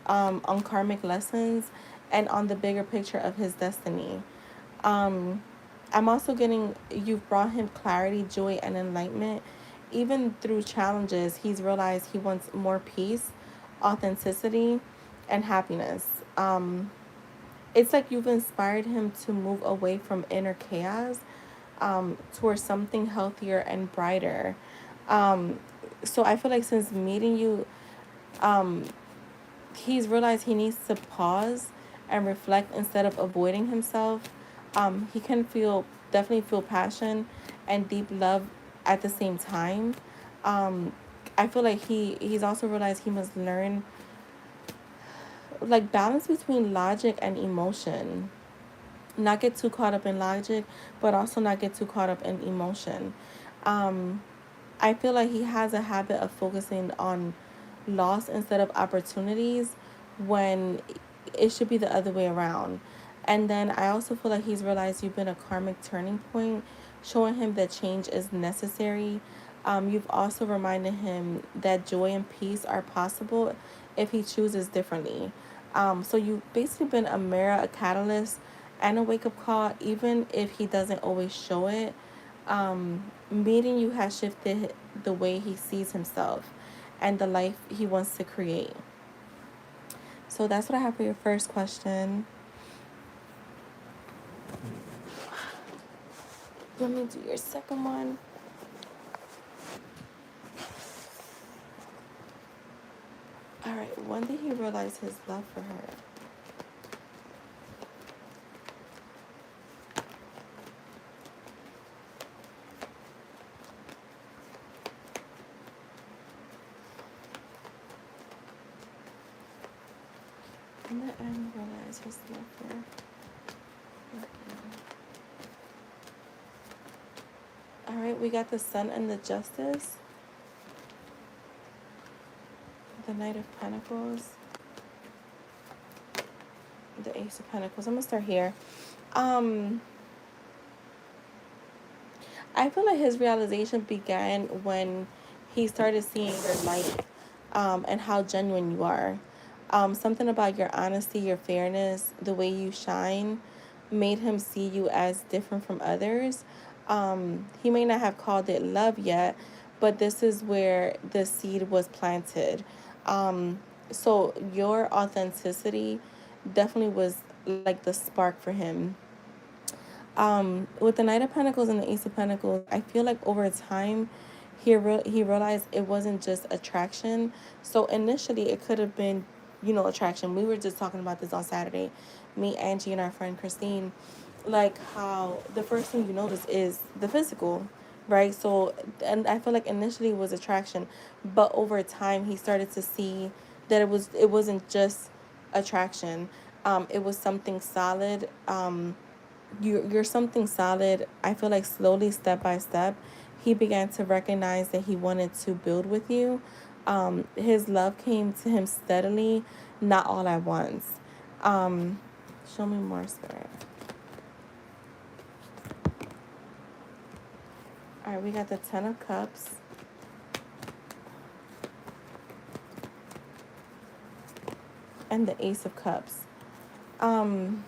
on karmic lessons, and on the bigger picture of his destiny. Um, I'm also getting you've brought him clarity, joy, and enlightenment. Even through challenges, he's realized he wants more peace, authenticity, and happiness. It's like you've inspired him to move away from inner chaos, towards something healthier and brighter. Um, so I feel like since meeting you, um, he's realized he needs to pause and reflect instead of avoiding himself. He can definitely feel passion and deep love at the same time. Um, I feel like he's also realized he must learn like balance between logic and emotion. not get too caught up in logic, but also not get too caught up in emotion. Um, I feel like he has a habit of focusing on loss instead of opportunities when it should be the other way around. And then I also feel like he's realized you've been a karmic turning point, showing him that change is necessary. You've also reminded him that joy and peace are possible if he chooses differently. So you've basically been a mirror, a catalyst, and a wake up call, even if he doesn't always show it. Meeting you has shifted the way he sees himself and the life he wants to create. So that's what I have for your first question. Let me do your second one. All right, when did he realize his love for her? When did Adam realize his love for her? All right, we got the Sun and the Justice, the Knight of Pentacles, the Ace of Pentacles. I'm gonna start here. Um, I feel like his realization began when he started seeing your light, and how genuine you are. Something about your honesty, your fairness, the way you shine made him see you as different from others. He may not have called it love yet, but this is where the seed was planted. Um, so your authenticity definitely was like the spark for him. With the Knight of Pentacles and the Ace of Pentacles, I feel like over time, he realized it wasn't just attraction. So initially, it could have been, attraction. We were just talking about this on Saturday, me, Angie, and our friend Christine, like how the first thing you notice is the physical, right? So, and I feel like initially it was attraction, but over time he started to see that it wasn't just attraction. It was something solid. You're something solid. I feel like slowly, step by step, he began to recognize that he wanted to build with you. His love came to him steadily, not all at once. Um, Show me more, Spirit. All right, we got the Ten of Cups and the Ace of Cups. Um,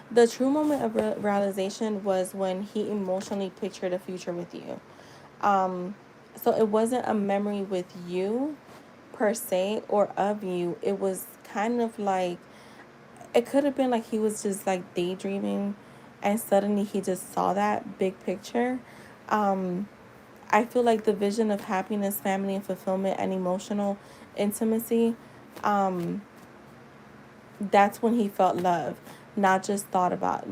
the true moment of realization was when he emotionally pictured a future with you. Um, so it wasn't a memory with you per se or of you. It was kind of like, it could have been like he was just like daydreaming and suddenly he just saw that big picture. Um, I feel like the vision of happiness, family, and fulfillment and emotional intimacy, um, that's when he felt love, not just thought about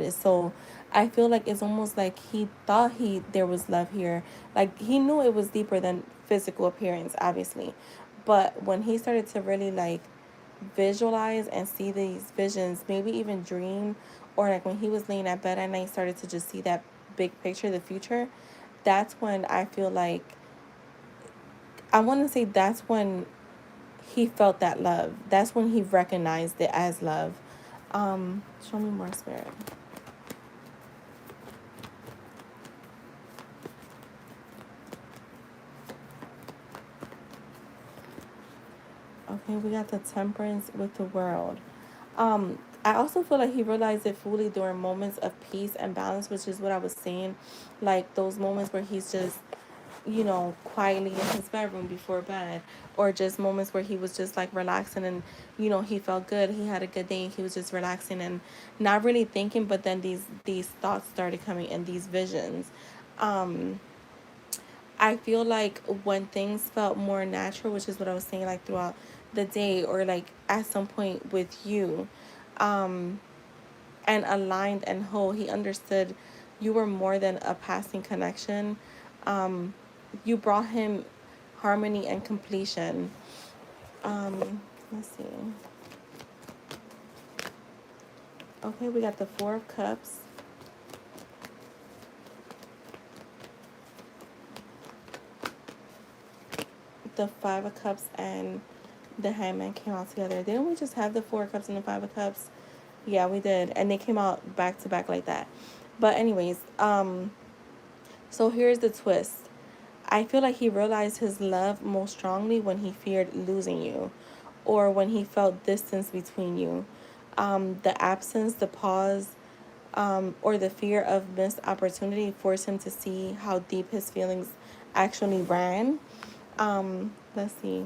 it. So I feel like it's almost like he thought he there was love here. Like he knew it was deeper than physical appearance, obviously. But when he started to really like visualize and see these visions, maybe even dream, or like when he was laying at bed at night, started to just see that big picture, the future, that's when I feel like, I want to say that's when he felt that love. That's when he recognized it as love. Show me more, Spirit. Okay, we got the Temperance with the World. I also feel like he realized it fully during moments of peace and balance, which is what I was saying. Like those moments where he's just, quietly in his bedroom before bed, or just moments where he was just like relaxing and, he felt good. He had a good day. He was just relaxing and not really thinking, but then these thoughts started coming and these visions. Um, I feel like when things felt more natural, which is what I was saying, like throughout the day or like at some point with you, um, and aligned and whole, he understood you were more than a passing connection. Um, you brought him harmony and completion. Let's see. Okay, we got the Four of Cups, the Five of Cups, and the Hangman came out together. Didn't we just have the Four of Cups and the Five of Cups? Yeah, we did. And they came out back to back like that. But anyways, so here's the twist. I feel like he realized his love most strongly when he feared losing you or when he felt distance between you. The absence, the pause, or the fear of missed opportunity forced him to see how deep his feelings actually ran. Let's see.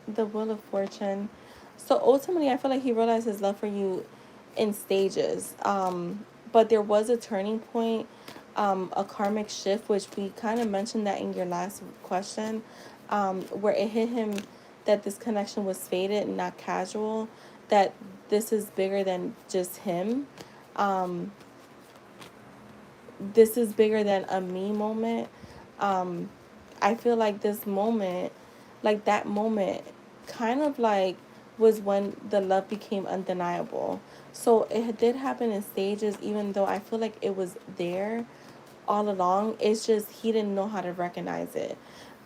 The Wheel of Fortune. So ultimately, I feel like he realized his love for you in stages. But there was a turning point, a karmic shift, which we kind of mentioned that in your last question, where it hit him that this connection was faded and not casual, that this is bigger than just him. Um, this is bigger than a me moment. Um, I feel like this moment, like that moment, kind of like was when the love became undeniable. So it did happen in stages, even though I feel like it was there all along. It's just he didn't know how to recognize it.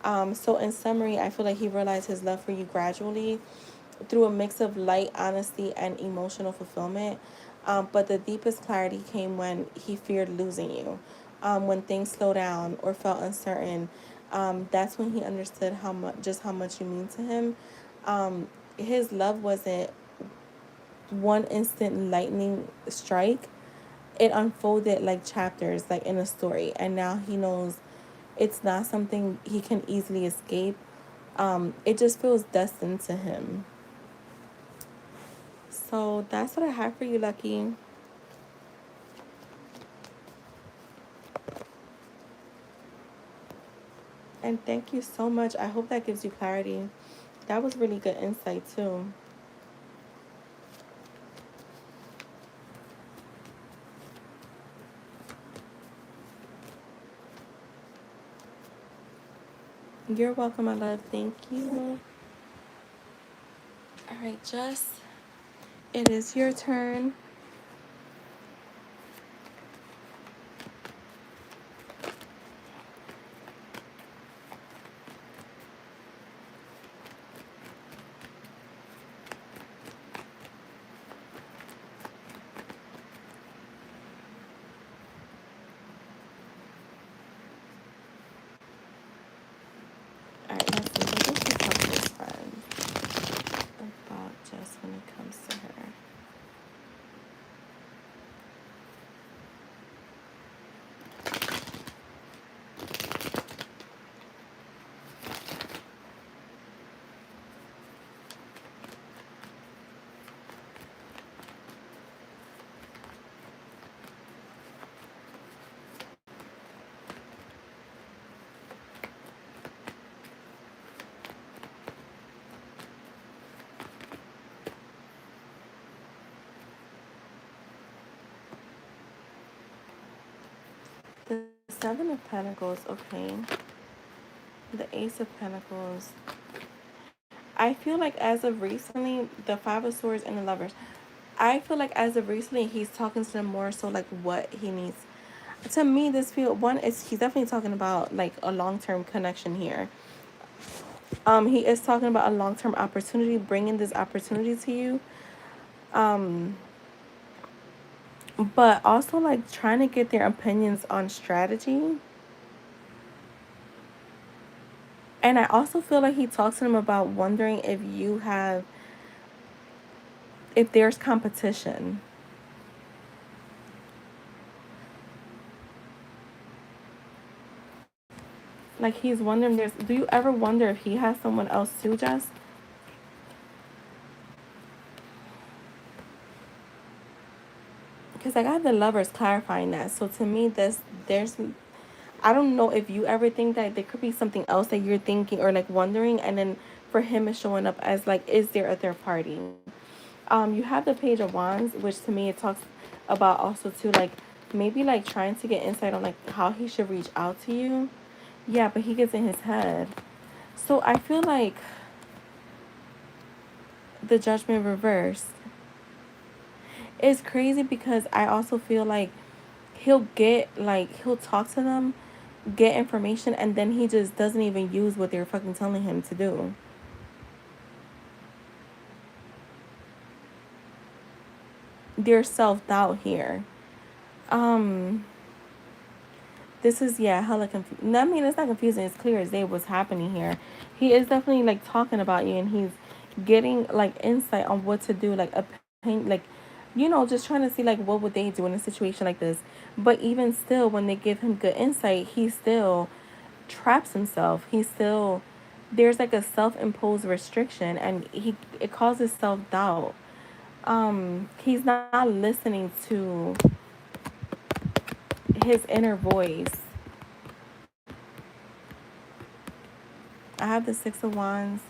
So in summary, I feel like he realized his love for you gradually through a mix of light honesty and emotional fulfillment. But the deepest clarity came when he feared losing you. When things slowed down or felt uncertain, that's when he understood how much you mean to him. His love wasn't one instant lightning strike. It unfolded like chapters, like in a story, and now he knows it's not something he can easily escape. It just feels destined to him. So that's what I have for you, Lucky. And thank you so much. I hope that gives you clarity. That was really good insight, too. You're welcome, my love. Thank you. All right, Jess, it is your turn. All right, let's see. What does she talk to his friend about Jess when it comes to her? The Seven of Pentacles, okay. The Ace of Pentacles. I feel like as of recently, the Five of Swords and the Lovers. I feel like as of recently, he's talking to them more so like what he needs. To me, this feel one is he's definitely talking about like a long term connection here. He is talking about a long term opportunity, bringing this opportunity to you. Um, but also like trying to get their opinions on strategy. And I also feel like he talks to them about wondering if there's competition. Like he's wondering, do you ever wonder if he has someone else too, Jess? Because I got the lovers clarifying that. So to me, there's I don't know if you ever think that there could be something else that you're thinking or like wondering, and then for him is showing up as like, is there a third party? You have the Page of Wands, which to me it talks about also too like maybe like trying to get insight on like how he should reach out to you. Yeah, but he gets in his head. So I feel like the judgment reversed. It's crazy because I also feel like he'll talk to them, get information, and then he just doesn't even use what they're fucking telling him to do. There's self doubt here. Um, this is, yeah, hella confusing. I mean, it's not confusing. It's clear as day what's happening here. He is definitely like talking about you, and he's getting like insight on what to do, like opinion, like, just trying to see like what would they do in a situation like this. But even still, when they give him good insight, he still traps himself. He still there's like a self-imposed restriction, and he it causes self-doubt. He's not listening to his inner voice. I have the Six of Wands.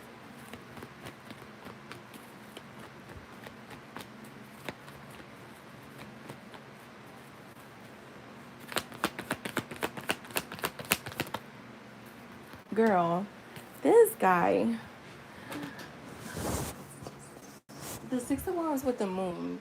Girl, this guy, the Six of Wands with the moon.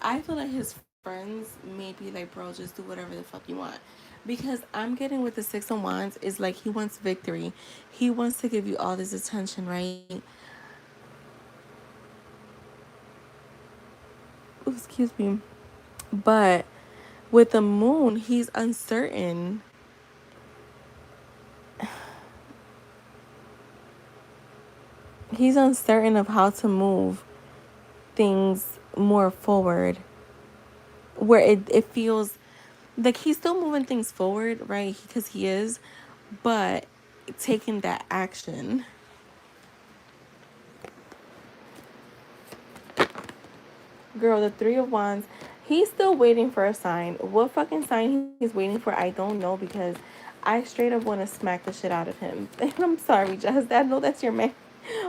I feel like his friends may be like, bro, just do whatever the fuck you want. Because I'm getting with the Six of Wands is like he wants victory. He wants to give you all this attention, right? Ooh, excuse me. But with the moon, he's uncertain. He's uncertain of how to move things more forward. Where it feels like he's still moving things forward, right? Because he is, but taking that action. Girl, the Three of Wands, he's still waiting for a sign. What fucking sign he's waiting for, I don't know, because I straight up want to smack the shit out of him. And I'm sorry, Jess, I know that's your man.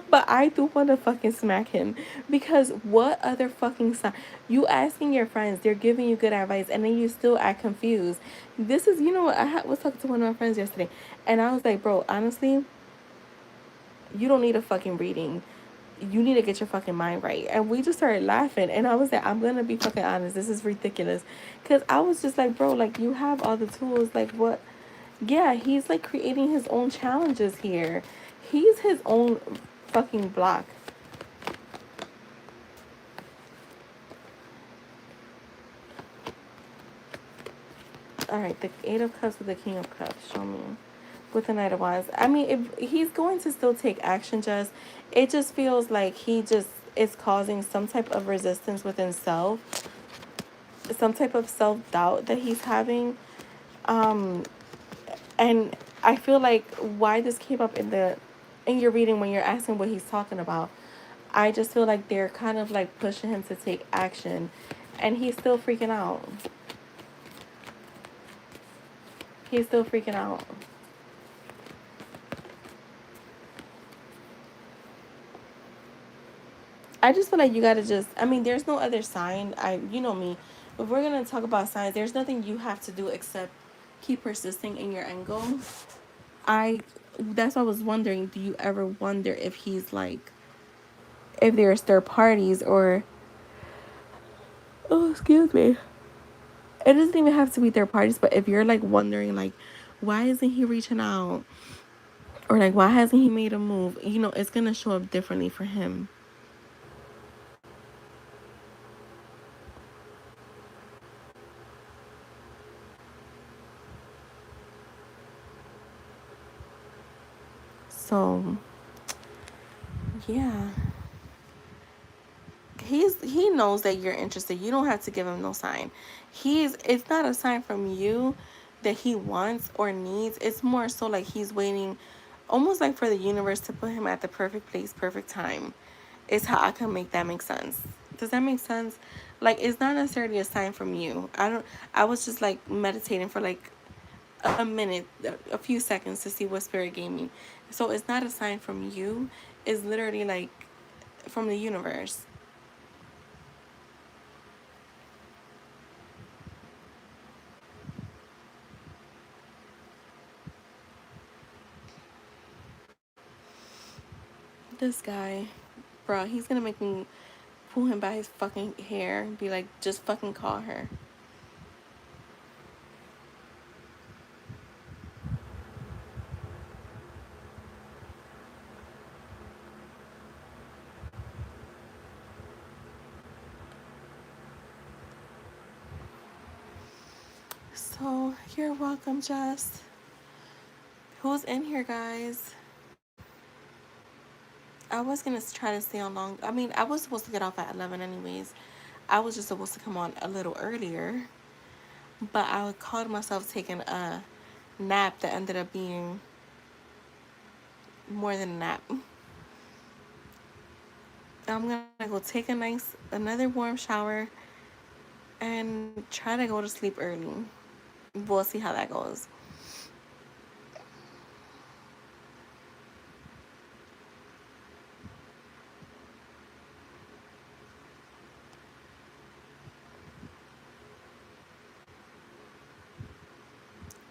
But I do want to fucking smack him. Because what other fucking sign? You asking your friends, they're giving you good advice, and then you still act confused. This is, what, was talking to one of my friends yesterday, and I was like, bro, honestly, you don't need a fucking reading. You need to get your fucking mind right. And we just started laughing. And I was like, I'm going to be fucking honest. This is ridiculous. Because I was just like, bro, like, you have all the tools. Like, what? Yeah, he's like creating his own challenges here. He's his own fucking block. All right, the Eight of Cups with the King of Cups. Show me. With the Knight of Wands. I mean, if he's going to still take action, just it just feels like he just is causing some type of resistance within self, some type of self doubt that he's having. Um, and I feel like why this came up in your reading when you're asking what he's talking about. I just feel like they're kind of like pushing him to take action, and he's still freaking out. He's still freaking out. I just feel like you gotta just. I mean, there's no other sign. You know me. If we're gonna talk about signs, there's nothing you have to do except keep persisting in your end goal. I. That's why I was wondering. Do you ever wonder if he's like, if there's third parties or? Oh, excuse me. It doesn't even have to be third parties, but if you're like wondering, like, why isn't he reaching out, or like, why hasn't he made a move? It's gonna show up differently for him. So, yeah. He knows that you're interested. You don't have to give him no sign. It's not a sign from you that he wants or needs. It's more so like he's waiting almost like for the universe to put him at the perfect place, perfect time. Is how I can make that make sense. Does that make sense? Like it's not necessarily a sign from you. I was just like meditating for like a minute, a few seconds to see what spirit gave me. So it's not a sign from you. It's literally like from the universe. This guy, bro, he's gonna make me pull him by his fucking hair and be like, just fucking call her. So, you're welcome, Jess. Who's in here, guys? I was gonna try to stay on long. I mean, I was supposed to get off at 11 anyways. I was just supposed to come on a little earlier, but I called myself taking a nap that ended up being more than a nap. I'm gonna go take another warm shower and try to go to sleep early. We'll see how that goes.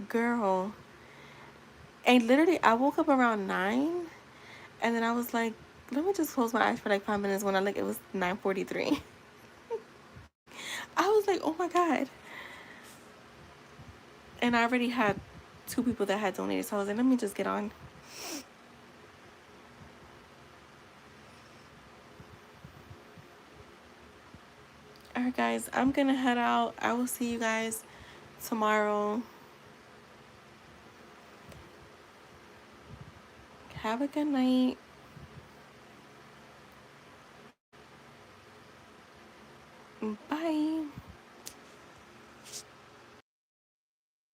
Girl, and literally, I woke up around 9, and then I was like, let me just close my eyes for like 5 minutes. When I look, it was 9:43. I was like, oh my god. And I already had 2 people that had donated, so I was like, let me just get on. Alright, guys, I'm gonna head out. I will see you guys tomorrow. Have a good night.